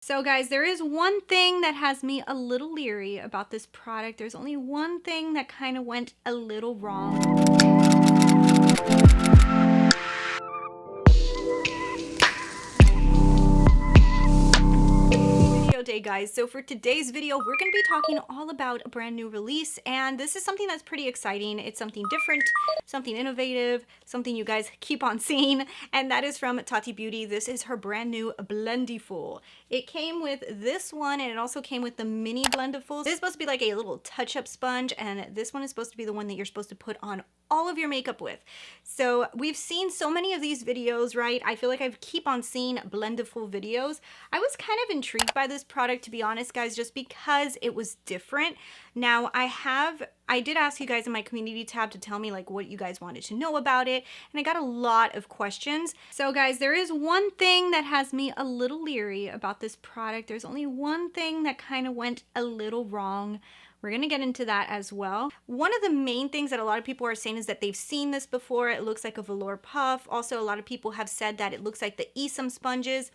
So guys, there is one thing that has me a little leery about this product. There's only one thing that kind of went a little wrong. Day guys, so for today's video we're going to be talking all about a brand new release, and this is something that's pretty exciting. It's something different, something innovative, something you guys keep on seeing, and that is from Tati Beauty. This is her brand new Blendiful. It came with this one, and it also came with the mini Blendiful. This is supposed to be like a little touch-up sponge, and this one is supposed to be the one that you're supposed to put on all of your makeup with. So we've seen so many of these videos, right? I feel like I keep on seeing Blendiful videos. I was kind of intrigued by this product, to be honest, guys, just because it was different. Now I did ask you guys in my community tab to tell me like what you guys wanted to know about it, and I got a lot of questions. So guys, there is one thing that has me a little leery about this product. There's only one thing that kind of went a little wrong. We're going to get into that as well. One of the main things that a lot of people are saying is that they've seen this before. It looks like a velour puff. Also, a lot of people have said that it looks like the XOXO sponges.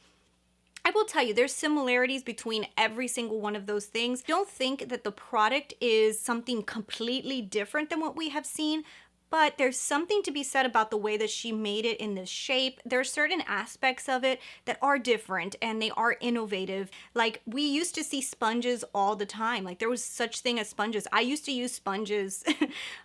I will tell you, there's similarities between every single one of those things. Don't think that the product is something completely different than what we have seen, but there's something to be said about the way that she made it in this shape. There are certain aspects of it that are different and they are innovative. Like, we used to see sponges all the time. Like, there was such thing as sponges. I used to use sponges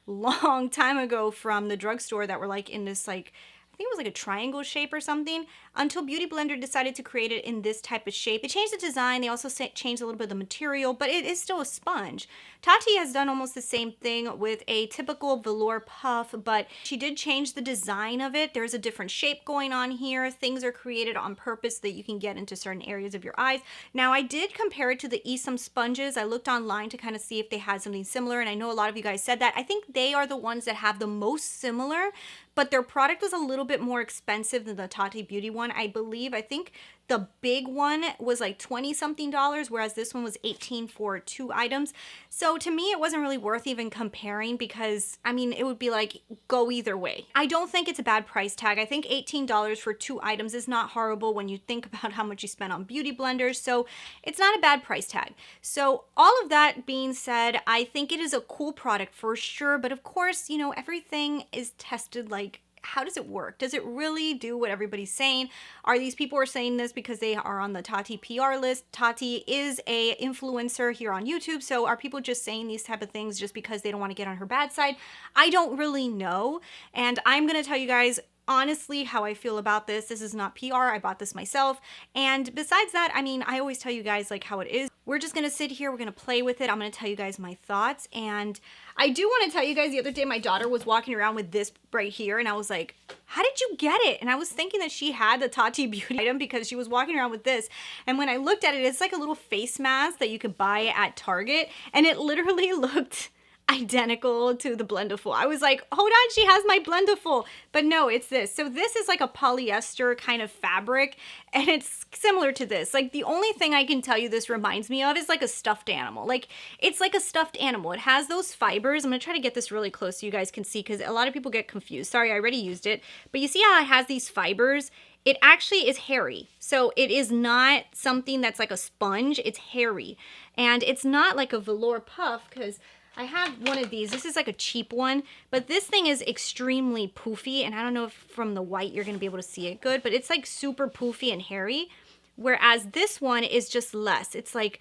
long time ago from the drugstore that were like in this like, I think it was like a triangle shape or something, until Beauty Blender decided to create it in this type of shape. It changed the design. They also changed a little bit of the material, but it is still a sponge. Tati has done almost the same thing with a typical velour puff, but she did change the design of it. There's a different shape going on here. Things are created on purpose so that you can get into certain areas of your eyes. Now, I did compare it to the XOXO sponges. I looked online to kind of see if they had something similar, and I know a lot of you guys said that. I think they are the ones that have the most similar, but their product was a little bit more expensive than the Tati Beauty one, I believe. I think the big one was like $20 something, whereas this one was $18 for 2 items. So to me, it wasn't really worth even comparing because, I mean, it would be like, go either way. I don't think it's a bad price tag. I think $18 for 2 items is not horrible when you think about how much you spend on beauty blenders. So it's not a bad price tag. So all of that being said, I think it is a cool product for sure. But of course, you know, everything is tested like, how does it work? Does it really do what everybody's saying? Are these people are saying this because they are on the Tati PR list? Tati is a influencer here on YouTube, so are people just saying these type of things just because they don't want to get on her bad side? I don't really know, and I'm gonna tell you guys honestly how I feel about this. This is not PR. I bought this myself, and besides that, I mean, I always tell you guys like how it is. We're just gonna sit here, we're gonna play with it. I'm gonna tell you guys my thoughts, and I do want to tell you guys, the other day my daughter was walking around with this right here, and I was like, how did you get it? And I was thinking that she had the Tati Beauty item because she was walking around with this, and when I looked at it, it's like a little face mask that you could buy at Target, and it literally looked identical to the Blendiful. I was like, hold on, she has my Blendiful. But no, it's this. So this is like a polyester kind of fabric, and it's similar to this. Like, the only thing I can tell you this reminds me of is like a stuffed animal. Like, it's like a stuffed animal. It has those fibers. I'm gonna try to get this really close so you guys can see, because a lot of people get confused. Sorry, I already used it. But you see how it has these fibers? It actually is hairy. So it is not something that's like a sponge. It's hairy. And it's not like a velour puff, because I have one of these. This is like a cheap one, but this thing is extremely poofy, and I don't know if from the white you're going to be able to see it good, but it's like super poofy and hairy, whereas this one is just less. It's like,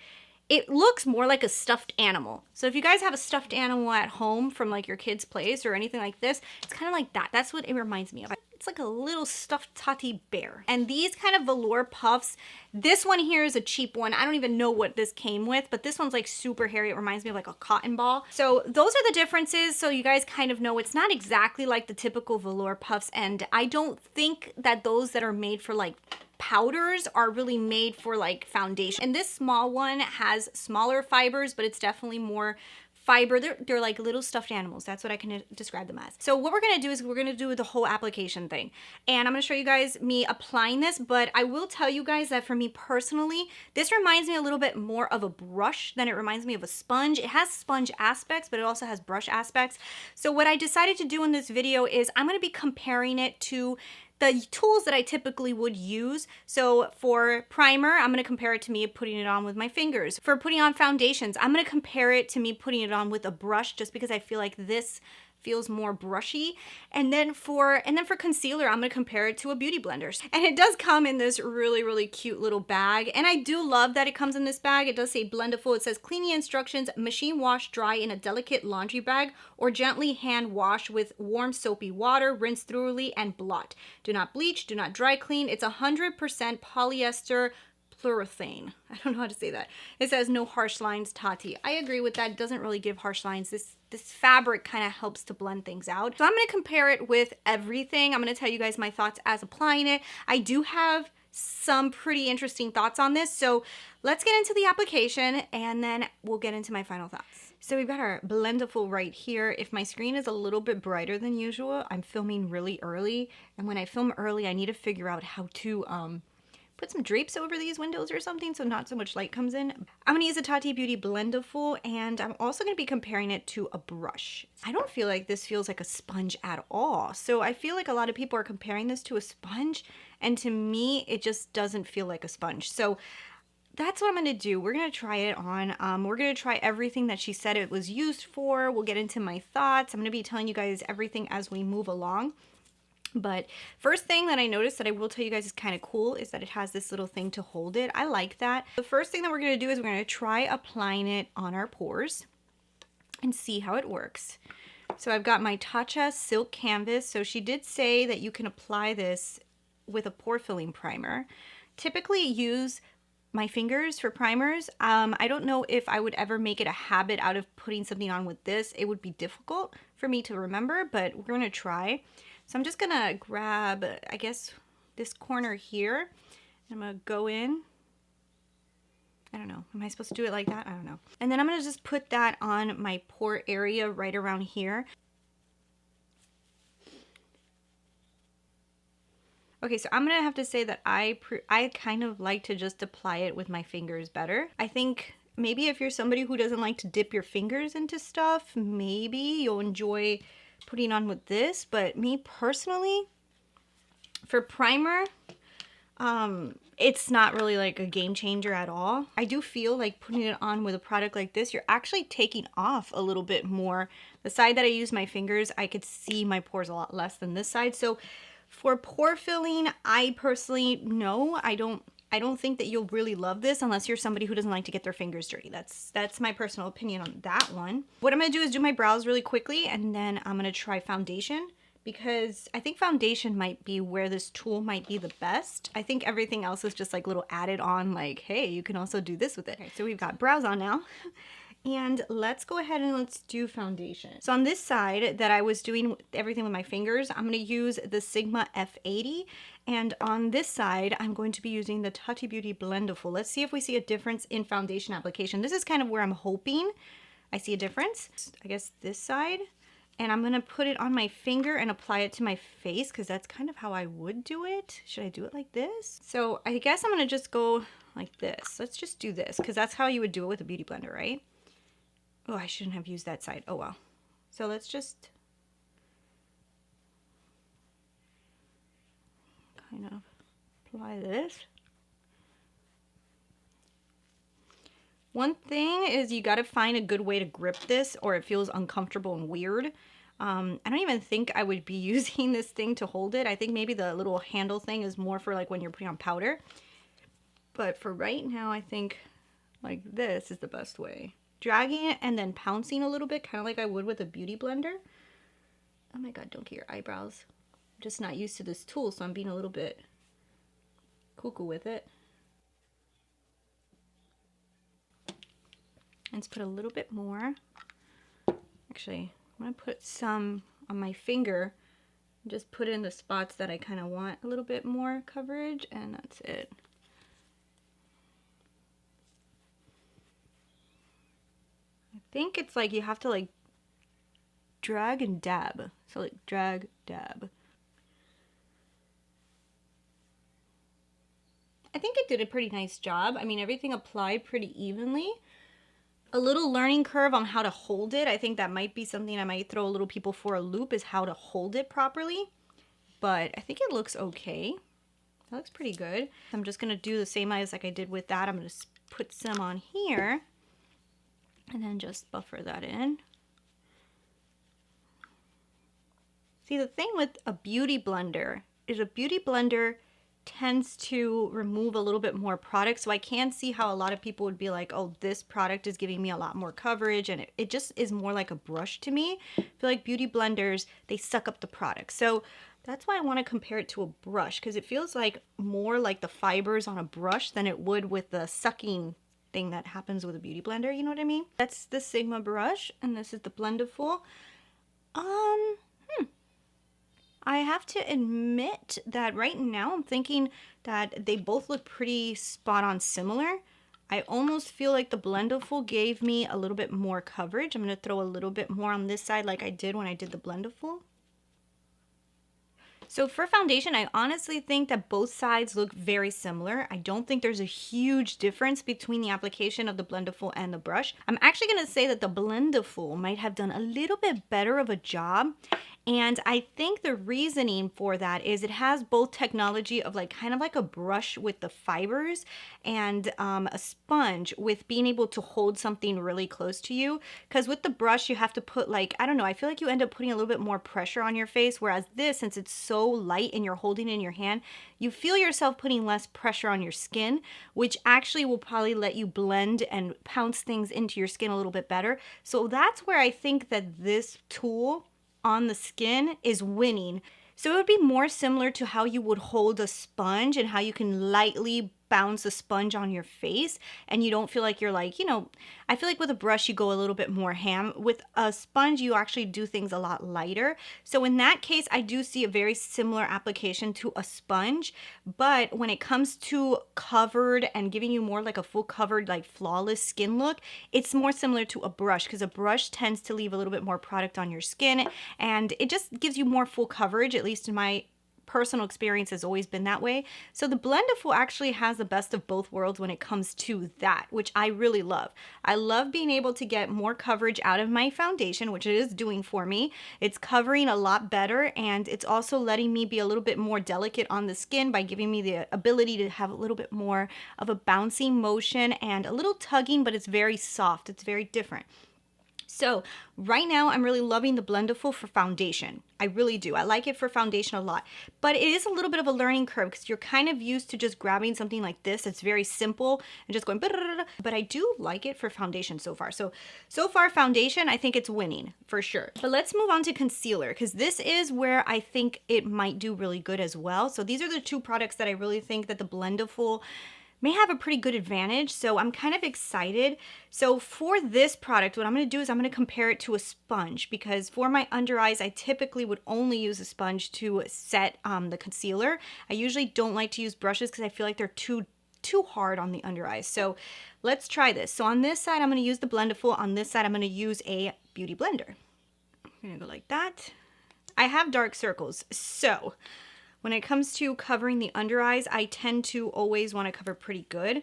it looks more like a stuffed animal. So if you guys have a stuffed animal at home from like your kid's place or anything like this, it's kind of like that. That's what it reminds me of. It's like a little stuffed Tati bear. And these kind of velour puffs, this one here is a cheap one. I don't even know what this came with, but this one's like super hairy. It reminds me of like a cotton ball. So those are the differences. So you guys kind of know it's not exactly like the typical velour puffs. And I don't think that those that are made for like powders are really made for like foundation. And this small one has smaller fibers, but it's definitely more fiber. They're like little stuffed animals. That's what I can describe them as. So what we're gonna do is we're gonna do the whole application thing. And I'm gonna show you guys me applying this, but I will tell you guys that for me personally, this reminds me a little bit more of a brush than it reminds me of a sponge. It has sponge aspects, but it also has brush aspects. So what I decided to do in this video is I'm gonna be comparing it to the tools that I typically would use. So for primer, I'm going to compare it to me putting it on with my fingers. For putting on foundations, I'm going to compare it to me putting it on with a brush, just because I feel like this feels more brushy. And then for concealer, I'm going to compare it to a beauty blender. And it does come in this really, really cute little bag. And I do love that it comes in this bag. It does say Blendiful. It says cleaning instructions, machine wash dry in a delicate laundry bag, or gently hand wash with warm soapy water, rinse thoroughly and blot. Do not bleach, do not dry clean. It's 100% polyester plurethane. I don't know how to say that. It says no harsh lines, Tati. I agree with that. It doesn't really give harsh lines. This fabric kind of helps to blend things out. So I'm going to compare it with everything. I'm going to tell you guys my thoughts as applying it. I do have some pretty interesting thoughts on this. So let's get into the application and then we'll get into my final thoughts. So we've got our Blendiful right here. If my screen is a little bit brighter than usual, I'm filming really early. And when I film early, I need to figure out how to put some drapes over these windows or something so not so much light comes in. I'm going to use a Tati Beauty Blendiful, and I'm also going to be comparing it to a brush. I don't feel like this feels like a sponge at all. So I feel like a lot of people are comparing this to a sponge, and to me, it just doesn't feel like a sponge. So that's what I'm going to do. We're going to try it on. We're going to try everything that she said it was used for. We'll get into my thoughts. I'm going to be telling you guys everything as we move along. But first thing that I noticed that I will tell you guys is kind of cool is that it has this little thing to hold it. I like that. The first thing that we're going to do is we're going to try applying it on our pores and see how it works. So I've got my Tatcha Silk Canvas. So she did say that you can apply this with a pore filling primer. Typically use my fingers for primers. I don't know if I would ever make it a habit out of putting something on with this. It would be difficult for me to remember, but we're going to try. So I'm just going to grab, I guess, this corner here. I'm going to go in. I don't know. Am I supposed to do it like that? I don't know. And then I'm going to just put that on my pore area right around here. Okay, so I'm going to have to say that I kind of like to just apply it with my fingers better. I think maybe if you're somebody who doesn't like to dip your fingers into stuff, maybe you'll enjoy putting on with this, but me personally, for primer, it's not really like a game changer at all. I do feel like putting it on with a product like this, you're actually taking off a little bit more. The side that I use my fingers, I could see my pores a lot less than this side. So for pore filling, I personally, no, I don't think that you'll really love this unless you're somebody who doesn't like to get their fingers dirty. That's my personal opinion on that one. What I'm going to do is do my brows really quickly, and then I'm going to try foundation, because I think foundation might be where this tool might be the best. I think everything else is just like little added on, like, hey, you can also do this with it. Okay, so we've got brows on now. And let's go ahead and let's do foundation. So on this side that I was doing everything with my fingers, I'm going to use the Sigma F80. And on this side, I'm going to be using the Tati Beauty Blendiful. Let's see if we see a difference in foundation application. This is kind of where I'm hoping I see a difference. I guess this side. And I'm going to put it on my finger and apply it to my face, because that's kind of how I would do it. Should I do it like this? So I guess I'm going to just go like this. Let's just do this, because that's how you would do it with a beauty blender, right? Oh, I shouldn't have used that side. Oh, well. So let's just kind of apply this. One thing is you got to find a good way to grip this, or it feels uncomfortable and weird. I don't even think I would be using this thing to hold it. I think maybe the little handle thing is more for like when you're putting on powder. But for right now, I think like this is the best way. Dragging it and then pouncing a little bit, kind of like I would with a beauty blender. Oh my god, don't get your eyebrows. I'm just not used to this tool, so I'm being a little bit cuckoo with it. Let's put a little bit more. Actually, I'm going to put some on my finger. Just put in the spots that I kind of want a little bit more coverage, and that's it. I think it's like you have to like drag and dab. So like drag, dab. I think it did a pretty nice job. I mean, everything applied pretty evenly. A little learning curve on how to hold it. I think that might be something I might throw a little people for a loop, is how to hold it properly. but I think it looks okay. That looks pretty good. I'm just gonna do the same eyes like I did with that. I'm gonna put some on here and then just buffer that in. See, the thing with a beauty blender is a beauty blender tends to remove a little bit more product. So I can see how a lot of people would be like, oh, this product is giving me a lot more coverage, and it just is more like a brush to me. I feel like beauty blenders, they suck up the product. So that's why I want to compare it to a brush, because it feels like more like the fibers on a brush than it would with the sucking thing that happens with a beauty blender. You know what I mean? That's the Sigma brush, and this is the Blendiful. I have to admit that right now I'm thinking that they both look pretty spot on similar. I almost feel like the Blendiful gave me a little bit more coverage. I'm going to throw a little bit more on this side like I did when I did the Blendiful. So for foundation, I honestly think that both sides look very similar. I don't think there's a huge difference between the application of the Blendiful and the brush. I'm actually going to say that the Blendiful might have done a little bit better of a job. And I think the reasoning for that is it has both technology of like kind of like a brush with the fibers and a sponge with being able to hold something really close to you. Because with the brush, you have to put like, I don't know, I feel like you end up putting a little bit more pressure on your face. Whereas this, since it's so light and you're holding it in your hand, you feel yourself putting less pressure on your skin, which actually will probably let you blend and pounce things into your skin a little bit better. So that's where I think that this tool on the skin is winning. So it would be more similar to how you would hold a sponge and how you can lightly bounce a sponge on your face and you don't feel like you're like, you know, I feel like with a brush you go a little bit more ham. With a sponge you actually do things a lot lighter. So in that case I do see a very similar application to a sponge, but when it comes to covered and giving you more like a full covered like flawless skin look, it's more similar to a brush because a brush tends to leave a little bit more product on your skin and it just gives you more full coverage, at least in my personal experience has always been that way. So the Blendiful actually has the best of both worlds when it comes to that, which I really love. I love being able to get more coverage out of my foundation, which it is doing for me. It's covering a lot better and it's also letting me be a little bit more delicate on the skin by giving me the ability to have a little bit more of a bouncing motion and a little tugging, but it's very soft. It's very different. So right now I'm really loving the Blendiful for foundation. I really do. I like it for foundation a lot, but it is a little bit of a learning curve because you're kind of used to just grabbing something like this. It's very simple and just going, but I do like it for foundation so far. So far foundation, I think it's winning for sure. But let's move on to concealer because this is where I think it might do really good as well. So these are the two products that I really think that the Blendiful may have a pretty good advantage, so I'm kind of excited. So for this product, what I'm going to do is I'm going to compare it to a sponge because for my under eyes, I typically would only use a sponge to set the concealer. I usually don't like to use brushes because I feel like they're too hard on the under eyes. So let's try this. So on this side, I'm going to use the Blendiful. On this side, I'm going to use a beauty blender. I'm going to go like that. I have dark circles, so when it comes to covering the under eyes, I tend to always want to cover pretty good.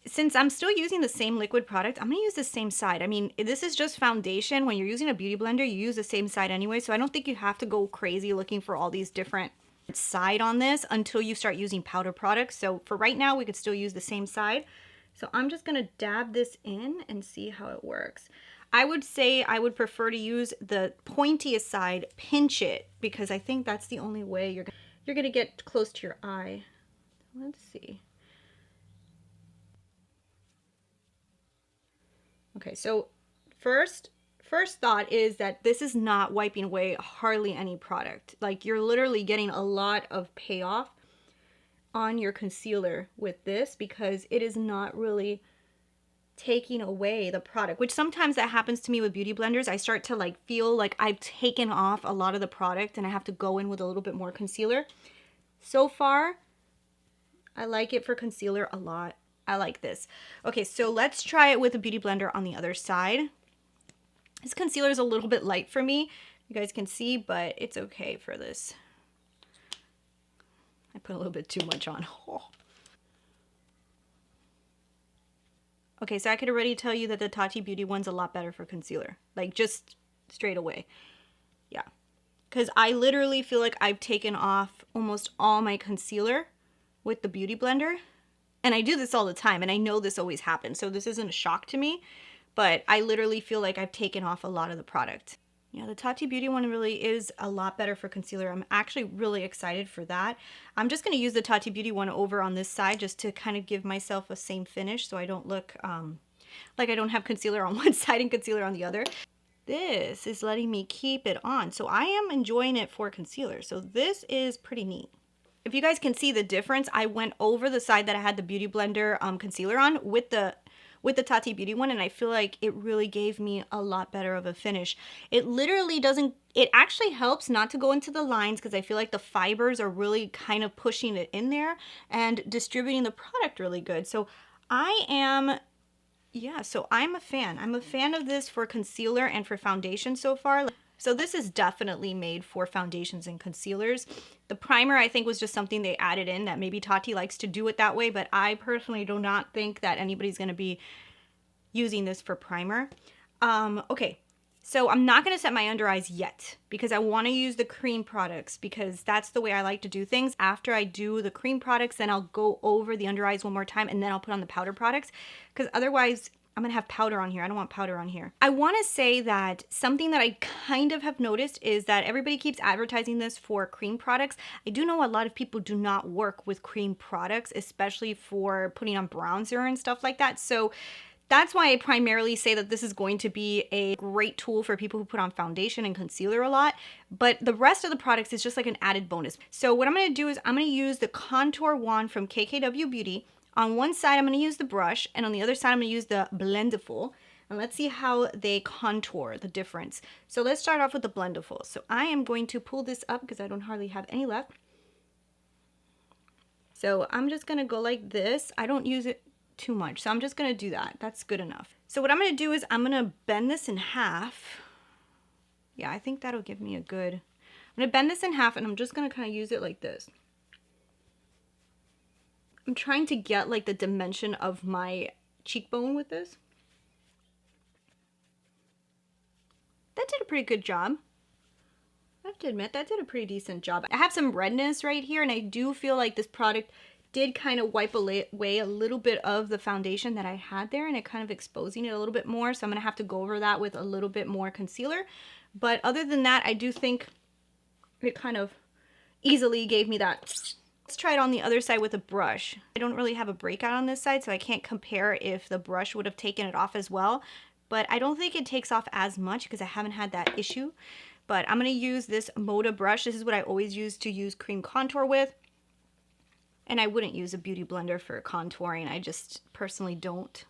Since I'm still using the same liquid product, I'm going to use the same side. I mean, this is just foundation. When you're using a beauty blender, you use the same side anyway, so I don't think you have to go crazy looking for all these different side on this until you start using powder products. So for right now, we could still use the same side. So I'm just going to dab this in and see how it works. I would say I would prefer to use the pointiest side, pinch it, because I think that's the only way you're going to get close to your eye. Let's see. Okay, so first thought is that this is not wiping away hardly any product. Like you're literally getting a lot of payoff on your concealer with this because it is not really taking away the product, which sometimes that happens to me with beauty blenders. I start to like feel like I've taken off a lot of the product and I have to go in with a little bit more concealer. So far, I like it for concealer a lot. I like this. Okay, so let's try it with a beauty blender on the other side. This concealer is a little bit light for me. You guys can see, but it's okay for this. I put a little bit too much on. Oh. Okay, so I could already tell you that the Tati Beauty one's a lot better for concealer. Like, just straight away. Yeah. because I literally feel like I've taken off almost all my concealer with the Beauty Blender. And I do this all the time, and I know this always happens, so this isn't a shock to me, but I literally feel like I've taken off a lot of the product. Yeah, the Tati Beauty one really is a lot better for concealer. I'm actually really excited for that. I'm just going to use the Tati Beauty one over on this side just to kind of give myself a same finish so I don't look like I don't have concealer on one side and concealer on the other. This is letting me keep it on, so I am enjoying it for concealer. So this is pretty neat. If you guys can see the difference, I went over the side that I had the Beauty Blender concealer on with the Tati Beauty one, and I feel like it really gave me a lot better of a finish. It literally doesn't, it actually helps not to go into the lines because I feel like the fibers are really kind of pushing it in there and distributing the product really good. So I am, yeah, so I'm a fan. I'm a fan of this for concealer and for foundation so far. So this is definitely made for foundations and concealers. The primer, I think, was just something they added in that maybe Tati likes to do it that way, but I personally do not think that anybody's going to be using this for primer. Okay, so I'm not going to set my under eyes yet because I want to use the cream products because that's the way I like to do things. After I do the cream products, then I'll go over the under eyes one more time and then I'll put on the powder products because otherwise I'm gonna have powder on here. I don't want powder on here. I wanna say that something that I kind of have noticed is that everybody keeps advertising this for cream products. I do know a lot of people do not work with cream products, especially for putting on bronzer and stuff like that. So that's why I primarily say that this is going to be a great tool for people who put on foundation and concealer a lot, but the rest of the products is just like an added bonus. So what I'm gonna do is I'm gonna use the contour wand from KKW Beauty. On one side, I'm going to use the brush, and on the other side, I'm going to use the Blendiful. And let's see how they contour, the difference. So let's start off with the Blendiful. So I am going to pull this up because I don't hardly have any left. So I'm just going to go like this. I don't use it too much, so I'm just going to do that. That's good enough. So what I'm going to do is I'm going to bend this in half. Yeah, I think that'll give me a good... I'm going to bend this in half, and I'm just going to kind of use it like this. I'm trying to get like the dimension of my cheekbone with this. That did a pretty good job. I have to admit, that did a pretty decent job. I have some redness right here, and I do feel like this product did kind of wipe away a little bit of the foundation that I had there, and it kind of exposing it a little bit more. So I'm gonna have to go over that with a little bit more concealer. But other than that, I do think it kind of easily gave me that. Let's try it on the other side with a brush. I don't really have a breakout on this side, so I can't compare if the brush would have taken it off as well. But I don't think it takes off as much because I haven't had that issue. But I'm going to use this Moda brush. This is what I always use to use cream contour with. And I wouldn't use a beauty blender for contouring. I just personally don't.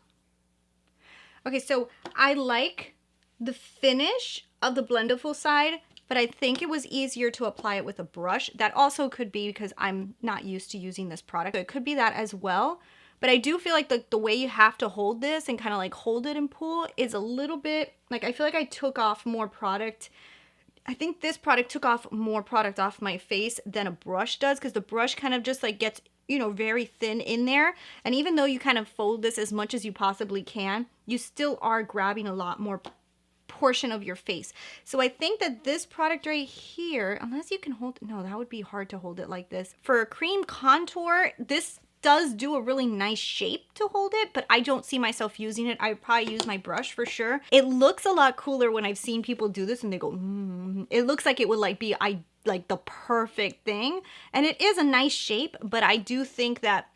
Okay, so I like the finish of the Blendiful side, but I think it was easier to apply it with a brush. That also could be because I'm not used to using this product. So it could be that as well. But I do feel like the way you have to hold this and kind of like hold it and pull is a little bit, like I feel like I took off more product. I think this product took off more product off my face than a brush does because the brush kind of just like gets, you know, very thin in there. And even though you kind of fold this as much as you possibly can, you still are grabbing a lot more portion of your face. So I think that this product right here, unless you can hold, no, that would be hard to hold it like this. For a cream contour, this does do a really nice shape to hold it, but I don't see myself using it. I would probably use my brush for sure. It looks a lot cooler when I've seen people do this and they go, it looks like it would like be like the perfect thing. And it is a nice shape, but I do think that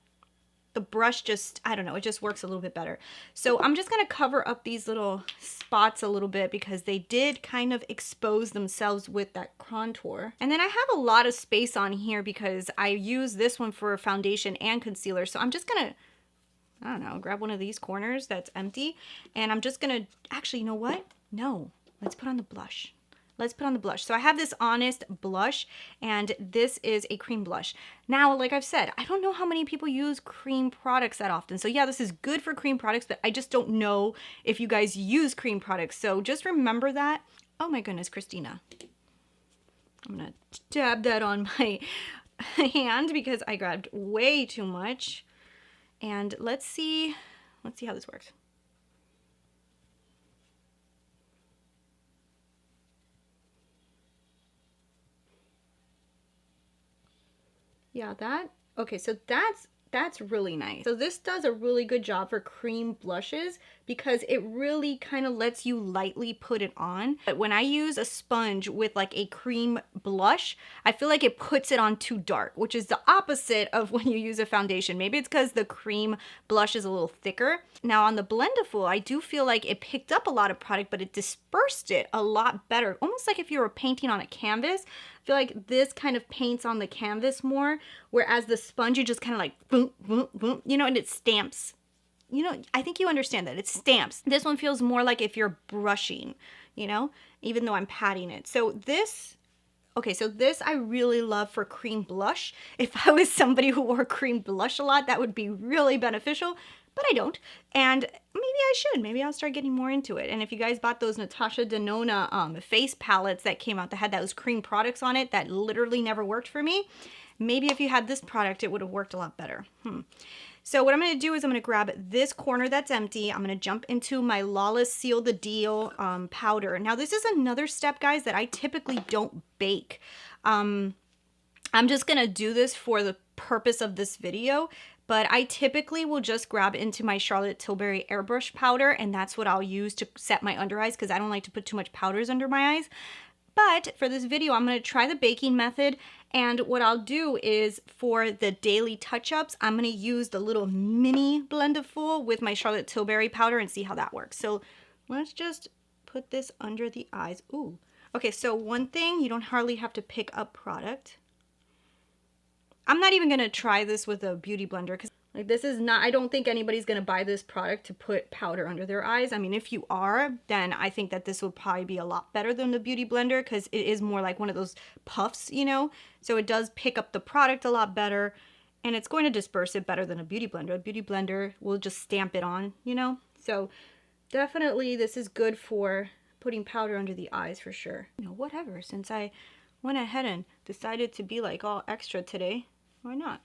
the brush just, I don't know, it just works a little bit better. So I'm just gonna cover up these little spots a little bit because they did kind of expose themselves with that contour. And then I have a lot of space on here because I use this one for foundation and concealer. So I'm just gonna, I don't know, grab one of these corners that's empty. And I'm just gonna, actually, you know what? No, let's put on the blush. Let's put on the blush. So I have this Honest blush, and this is a cream blush. Now, like I've said, I don't know how many people use cream products that often. So yeah, this is good for cream products, but I just don't know if you guys use cream products. So just remember that. Oh my goodness, Christina. I'm gonna dab that on my hand because I grabbed way too much. And let's see how this works. Yeah, that, okay, so that's really nice. So this does a really good job for cream blushes because it really kind of lets you lightly put it on. But when I use a sponge with like a cream blush, I feel like it puts it on too dark, which is the opposite of when you use a foundation. Maybe it's because the cream blush is a little thicker. Now on the Blendiful, I do feel like it picked up a lot of product, but it dispersed it a lot better. Almost like if you were painting on a canvas. I feel like this kind of paints on the canvas more, whereas the sponge, you just kind of like boom, boom, boom, you know, and it stamps. You know, I think you understand that. It stamps. This one feels more like if you're brushing, you know, even though I'm patting it. So this, okay, so this I really love for cream blush. If I was somebody who wore cream blush a lot, that would be really beneficial, but I don't. And maybe I should. Maybe I'll start getting more into it. And if you guys bought those Natasha Denona face palettes that came out that had those cream products on it that literally never worked for me, maybe if you had this product, it would have worked a lot better. So what I'm going to do is I'm going to grab this corner that's empty. I'm going to jump into my Lawless Seal the Deal powder. Now this is another step, guys, that I typically don't bake. I'm just going to do this for the purpose of this video, but I typically will just grab into my Charlotte Tilbury airbrush powder, and that's what I'll use to set my under eyes because I don't like to put too much powders under my eyes. But for this video, I'm going to try the baking method, and what I'll do is for the daily touch-ups, I'm going to use the little mini Blendiful with my Charlotte Tilbury powder and see how that works. So let's just put this under the eyes. Ooh. Okay, so one thing, you don't hardly have to pick up product. I'm not even going to try this with a beauty blender because like this is not, I don't think anybody's going to buy this product to put powder under their eyes. I mean, if you are, then I think that this will probably be a lot better than the beauty blender because it is more like one of those puffs, you know? So it does pick up the product a lot better and it's going to disperse it better than a beauty blender. A beauty blender will just stamp it on, you know? So definitely this is good for putting powder under the eyes for sure. You know, whatever, since I went ahead and decided to be like all extra today, why not?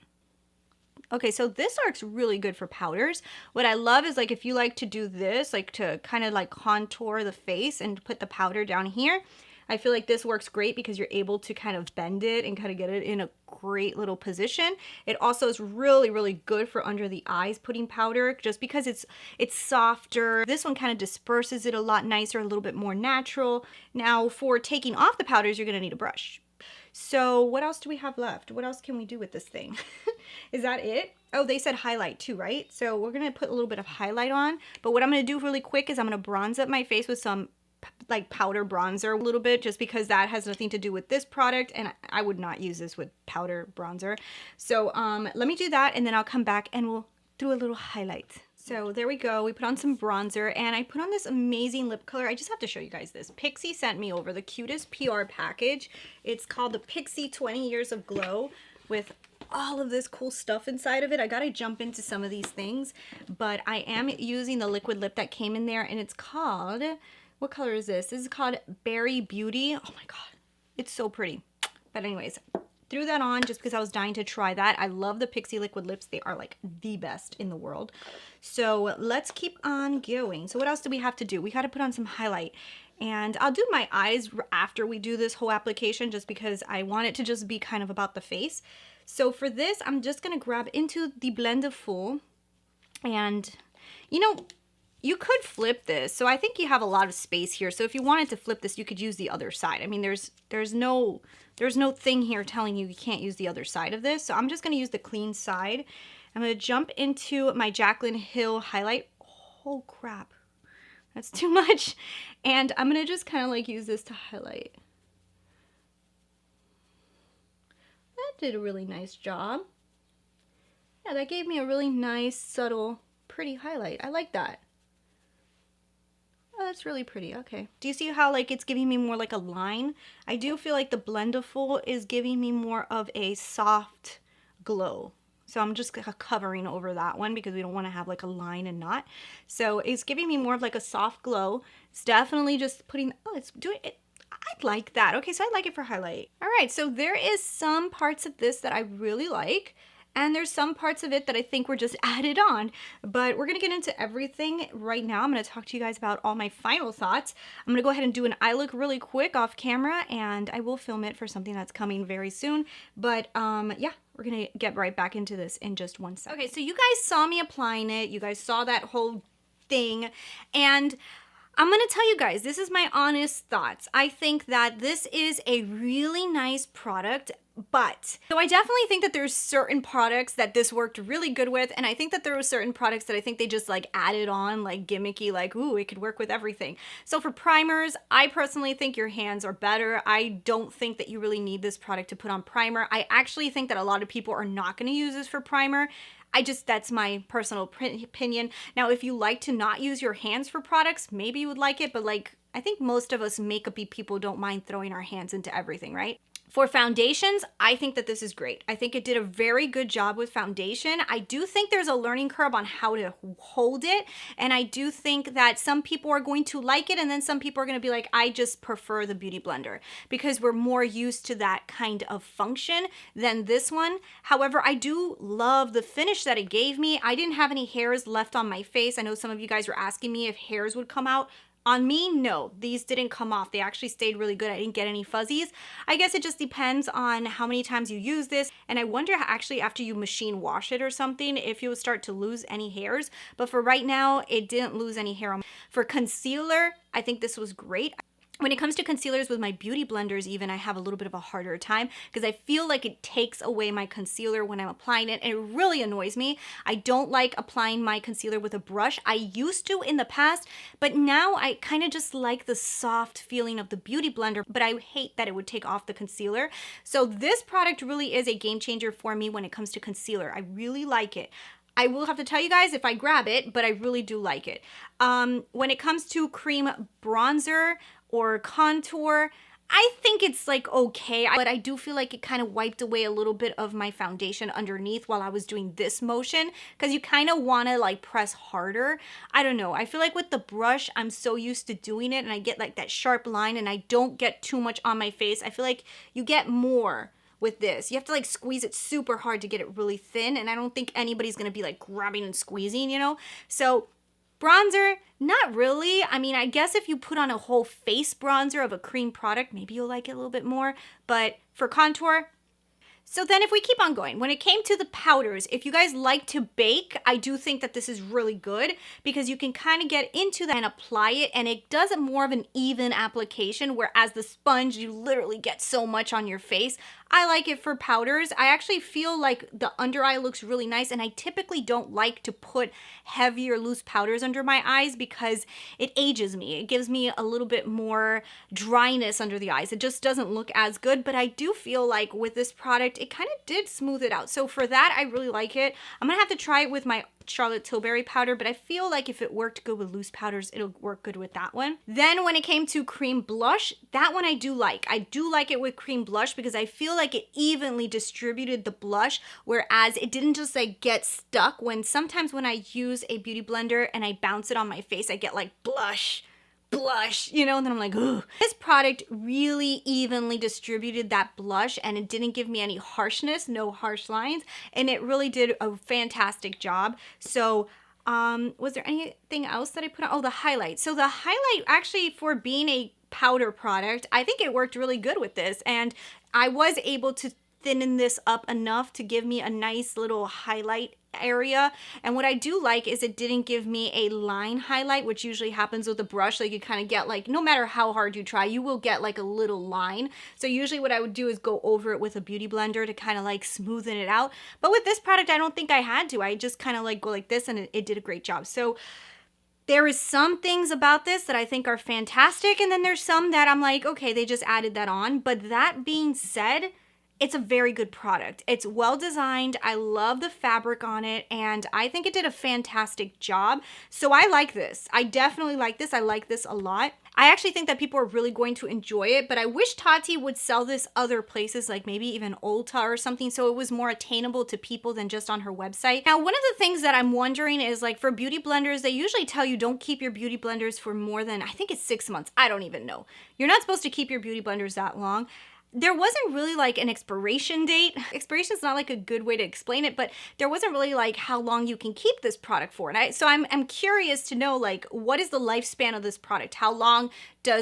Okay, so this works really good for powders. What I love is like if you like to do this, like to kind of like contour the face and put the powder down here, I feel like this works great because you're able to kind of bend it and kind of get it in a great little position. It also is really, really good for under the eyes putting powder just because it's softer. This one kind of disperses it a lot nicer, a little bit more natural. Now for taking off the powders, you're gonna need a brush. So what else do we have left? What else can we do with this thing? Is that it? Oh, they said highlight too, right? So we're going to put a little bit of highlight on. But what I'm going to do really quick is I'm going to bronze up my face with some like powder bronzer a little bit just because that has nothing to do with this product and I would not use this with powder bronzer. So let me do that and then I'll come back and we'll do a little highlight. So there we go. We put on some bronzer and I put on this amazing lip color. I just have to show you guys this. Pixi sent me over the cutest PR package. It's called the Pixi 20 Years of Glow with all of this cool stuff inside of it. I gotta jump into some of these things, but I am using the liquid lip that came in there and it's called, what color is this? This is called Berry Beauty. Oh my God, it's so pretty. But anyways, threw that on just because I was dying to try that. I love the Pixi liquid lips. They are like the best in the world. So let's keep on going. So what else do we have to do? We got to put on some highlight. And I'll do my eyes after we do this whole application just because I want it to just be kind of about the face. So for this, I'm just going to grab into the Blendiful. And, you know, you could flip this. So I think you have a lot of space here. So if you wanted to flip this, you could use the other side. I mean, there's no thing here telling you can't use the other side of this. So I'm just going to use the clean side. I'm going to jump into my Jaclyn Hill highlight. Oh, crap. That's too much. And I'm going to just kind of like use this to highlight. That did a really nice job. Yeah, that gave me a really nice, subtle, pretty highlight. I like that. Oh, that's really pretty. Okay. Do you see how like it's giving me more like a line? I do feel like the Blendiful is giving me more of a soft glow. So I'm just covering over that one because we don't want to have like a line and knot. So it's giving me more of like a soft glow. It's definitely just putting, oh, it's doing it. I like that. Okay, so I like it for highlight. All right, so there is some parts of this that I really like. And there's some parts of it that I think were just added on, but we're gonna get into everything right now. I'm gonna talk to you guys about all my final thoughts. I'm gonna go ahead and do an eye look really quick off camera and I will film it for something that's coming very soon. But yeah, we're gonna get right back into this in just 1 second. Okay, so you guys saw me applying it. You guys saw that whole thing, and I'm gonna tell you guys, this is my honest thoughts. I think that this is a really nice product, but so I definitely think that there's certain products that this worked really good with, and I think that there were certain products that I think they just like added on like gimmicky, like, ooh, it could work with everything. So for primers, I personally think your hands are better. I don't think that you really need this product to put on primer. I actually think that a lot of people are not going to use this for primer. That's my personal opinion. Now, if you like to not use your hands for products, maybe you would like it, but like, I think most of us makeup-y people don't mind throwing our hands into everything, right? For foundations, I think that this is great. I think it did a very good job with foundation. I do think there's a learning curve on how to hold it, and I do think that some people are going to like it, and then some people are going to be like, I just prefer the Beauty Blender, because we're more used to that kind of function than this one. However, I do love the finish that it gave me. I didn't have any hairs left on my face. I know some of you guys were asking me if hairs would come out. On me, no, these didn't come off. They actually stayed really good. I didn't get any fuzzies. I guess it just depends on how many times you use this. And I wonder actually after you machine wash it or something, if you would start to lose any hairs. But for right now, it didn't lose any hair on me. For concealer, I think this was great. When it comes to concealers with my beauty blenders even, I have a little bit of a harder time because I feel like it takes away my concealer when I'm applying it, and it really annoys me. I don't like applying my concealer with a brush. I used to in the past, but now I kind of just like the soft feeling of the beauty blender, but I hate that it would take off the concealer. So this product really is a game changer for me when it comes to concealer. I really like it. I will have to tell you guys if I grab it, but I really do like it. When it comes to cream bronzer or contour, I think it's like okay, but I do feel like it kind of wiped away a little bit of my foundation underneath while I was doing this motion, because you kind of want to like press harder. I don't know. I feel like with the brush, I'm so used to doing it and I get like that sharp line and I don't get too much on my face. I feel like you get more with this. You have to like squeeze it super hard to get it really thin, and I don't think anybody's going to be like grabbing and squeezing, you know? So bronzer, not really. I mean, I guess if you put on a whole face bronzer of a cream product, maybe you'll like it a little bit more. But for contour, so then if we keep on going, when it came to the powders, if you guys like to bake, I do think that this is really good because you can kind of get into that and apply it, and it does more of an even application, whereas the sponge, you literally get so much on your face. I like it for powders. I actually feel like the under eye looks really nice, and I typically don't like to put heavier loose powders under my eyes because it ages me. It gives me a little bit more dryness under the eyes. It just doesn't look as good, but I do feel like with this product, it kind of did smooth it out. So for that, I really like it. I'm gonna have to try it with my Charlotte Tilbury powder, but I feel like if it worked good with loose powders, it'll work good with that one. Then when it came to cream blush, that one I do like. I do like it with cream blush because I feel like it evenly distributed the blush, whereas it didn't just like get stuck. When sometimes when I use a beauty blender and I bounce it on my face, I get like blush, you know, and then I'm like, ooh. This product really evenly distributed that blush, and it didn't give me any harshness, no harsh lines, and it really did a fantastic job. So was there anything else that I put on? Oh, the highlight. So the highlight, actually, for being a powder product, I think it worked really good with this, and I was able to thin this up enough to give me a nice little highlight area. And what I do like is it didn't give me a line highlight, which usually happens with a brush. Like you kind of get like, no matter how hard you try, you will get like a little line. So usually what I would do is go over it with a beauty blender to kind of like smoothen it out. But with this product, I don't think I had to. I just kind of like go like this, and it did a great job. So there is some things about this that I think are fantastic, and then there's some that I'm like, okay, they just added that on. But that being said, it's a very good product. It's well designed. I love the fabric on it, and I think it did a fantastic job. So I like this. I definitely like this. I like this a lot. I actually think that people are really going to enjoy it, but I wish Tati would sell this other places, like maybe even Ulta or something, so it was more attainable to people than just on her website. Now, one of the things that I'm wondering is, like, for beauty blenders, they usually tell you don't keep your beauty blenders for more than, I think it's 6 months. I don't even know. You're not supposed to keep your beauty blenders that long. there wasn't really like an expiration date. Expiration is not like a good way to explain it, but there wasn't really like how long you can keep this product for. And so I'm curious to know, like, what is the lifespan of this product? How long do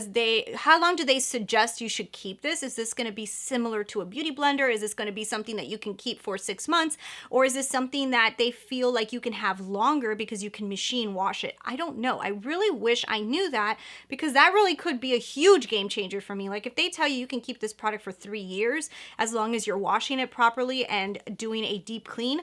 they suggest you should keep this? Is this going to be similar to a beauty blender? Is this going to be something that you can keep for 6 months? Or is this something that they feel like you can have longer because you can machine wash it? I don't know. I really wish I knew that, because that really could be a huge game changer for me. Like, if they tell you you can keep this product for 3 years as long as you're washing it properly and doing a deep clean,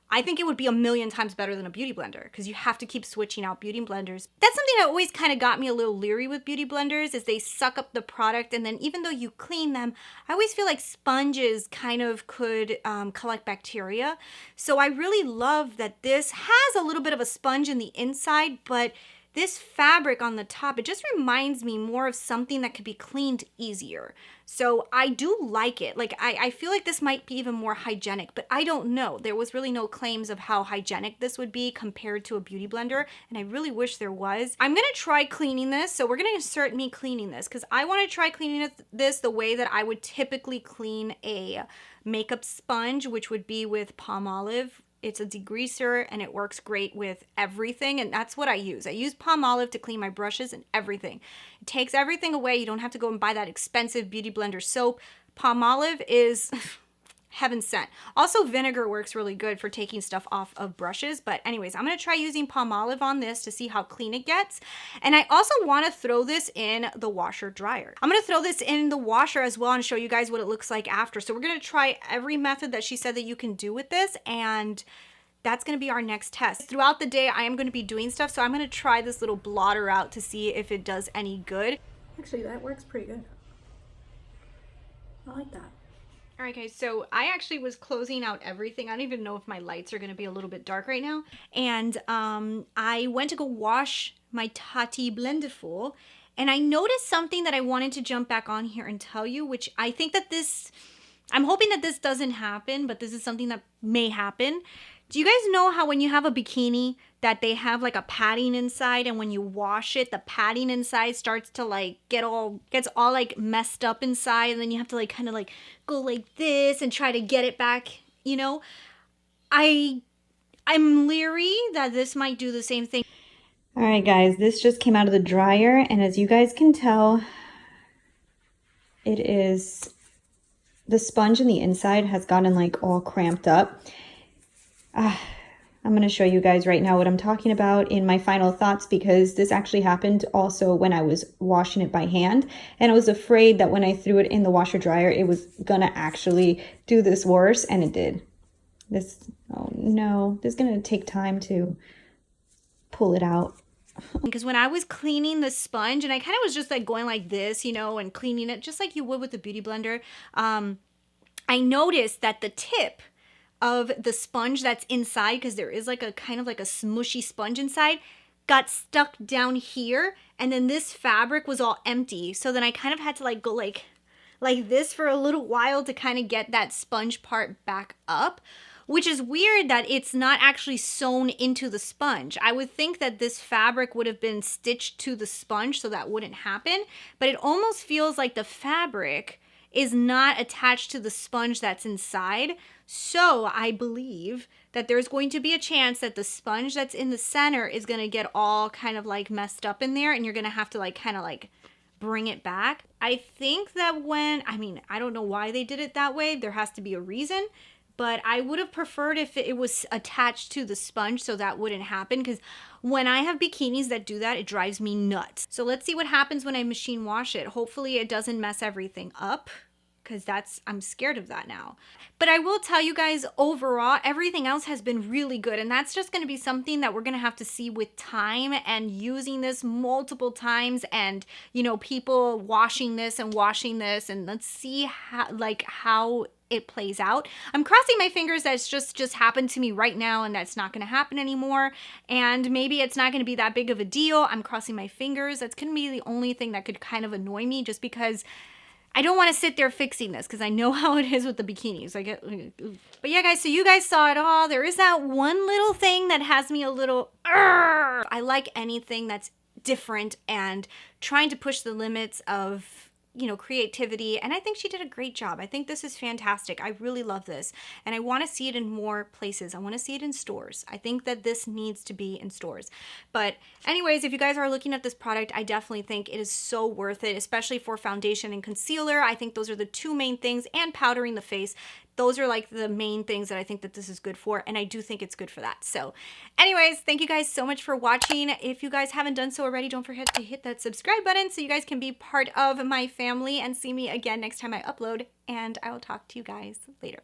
I think it would be a million times better than a beauty blender, because you have to keep switching out beauty blenders. That's something that always kind of got me a little leery with beauty blenders, is they suck up the product, and then even though you clean them, I always feel like sponges kind of could collect bacteria. So I really love that this has a little bit of a sponge in the inside, but this fabric on the top, it just reminds me more of something that could be cleaned easier. So I do like it. Like, I feel like this might be even more hygienic, but I don't know. There was really no claims of how hygienic this would be compared to a beauty blender, and I really wish there was. I'm gonna try cleaning this. So we're gonna insert me cleaning this, because I wanna try cleaning this the way that I would typically clean a makeup sponge, which would be with Palmolive. It's a degreaser and it works great with everything, and that's what I use. I use Palmolive to clean my brushes and everything. It takes everything away. You don't have to go and buy that expensive beauty blender soap. Palmolive is heaven sent. Also, vinegar works really good for taking stuff off of brushes. But anyways, I'm going to try using Palmolive on this to see how clean it gets. And I also want to throw this in the washer dryer. I'm going to throw this in the washer as well and show you guys what it looks like after. So we're going to try every method that she said that you can do with this, and that's going to be our next test. Throughout the day, I am going to be doing stuff, so I'm going to try this little blotter out to see if it does any good. Actually, that works pretty good. I like that. All right, guys, so I actually was closing out everything. I don't even know if my lights are going to be a little bit dark right now. And I went to go wash my Tati Blendiful, and I noticed something that I wanted to jump back on here and tell you, which I think that I'm hoping that this doesn't happen, but this is something that may happen. Do you guys know how when you have a bikini that they have like a padding inside, and when you wash it, the padding inside starts to like gets all like messed up inside, and then you have to like kind of like go like this and try to get it back, you know? I'm leery that this might do the same thing. All right, guys, this just came out of the dryer, and as you guys can tell, the sponge in the inside has gotten like all cramped up. I'm going to show you guys right now what I'm talking about in my final thoughts, because this actually happened also when I was washing it by hand, and I was afraid that when I threw it in the washer dryer it was gonna actually do this worse, and it did. Oh no, this is gonna take time to pull it out. Because when I was cleaning the sponge, and I kind of was just like going like this, you know, and cleaning it just like you would with the beauty blender, I noticed that the tip of the sponge that's inside, because there is like a kind of like a smushy sponge inside, got stuck down here, and then this fabric was all empty. So then I kind of had to like go like this for a little while to kind of get that sponge part back up, which is weird that it's not actually sewn into the sponge. I would think that this fabric would have been stitched to the sponge so that wouldn't happen, but it almost feels like the fabric is not attached to the sponge that's inside. So I believe that there's going to be a chance that the sponge that's in the center is going to get all kind of like messed up in there, and you're going to have to like kind of like bring it back. I think that I don't know why they did it that way. There has to be a reason, but I would have preferred if it was attached to the sponge so that wouldn't happen, because when I have bikinis that do that, it drives me nuts. So let's see what happens when I machine wash it. Hopefully it doesn't mess everything up, because I'm scared of that now. But I will tell you guys, overall, everything else has been really good, and that's just going to be something that we're going to have to see with time and using this multiple times, and you know, people washing this, and let's see how it plays out. I'm crossing my fingers that it's just happened to me right now, and that's not going to happen anymore, and maybe it's not going to be that big of a deal. I'm crossing my fingers. That's going to be the only thing that could kind of annoy me, just because I don't want to sit there fixing this, because I know how it is with the bikinis. But yeah, guys, so you guys saw it all. There is that one little thing that has me a little, I like anything that's different and trying to push the limits of you know, creativity, and I think she did a great job. I think this is fantastic. I really love this, and I want to see it in more places. I want to see it in stores. I think that this needs to be in stores. But anyways, if you guys are looking at this product, I definitely think it is so worth it, especially for foundation and concealer. I think those are the two main things, and powdering the face. Those are like the main things that I think that this is good for, and I do think it's good for that. So anyways, thank you guys so much for watching. If you guys haven't done so already, don't forget to hit that subscribe button so you guys can be part of my family and see me again next time I upload, and I will talk to you guys later.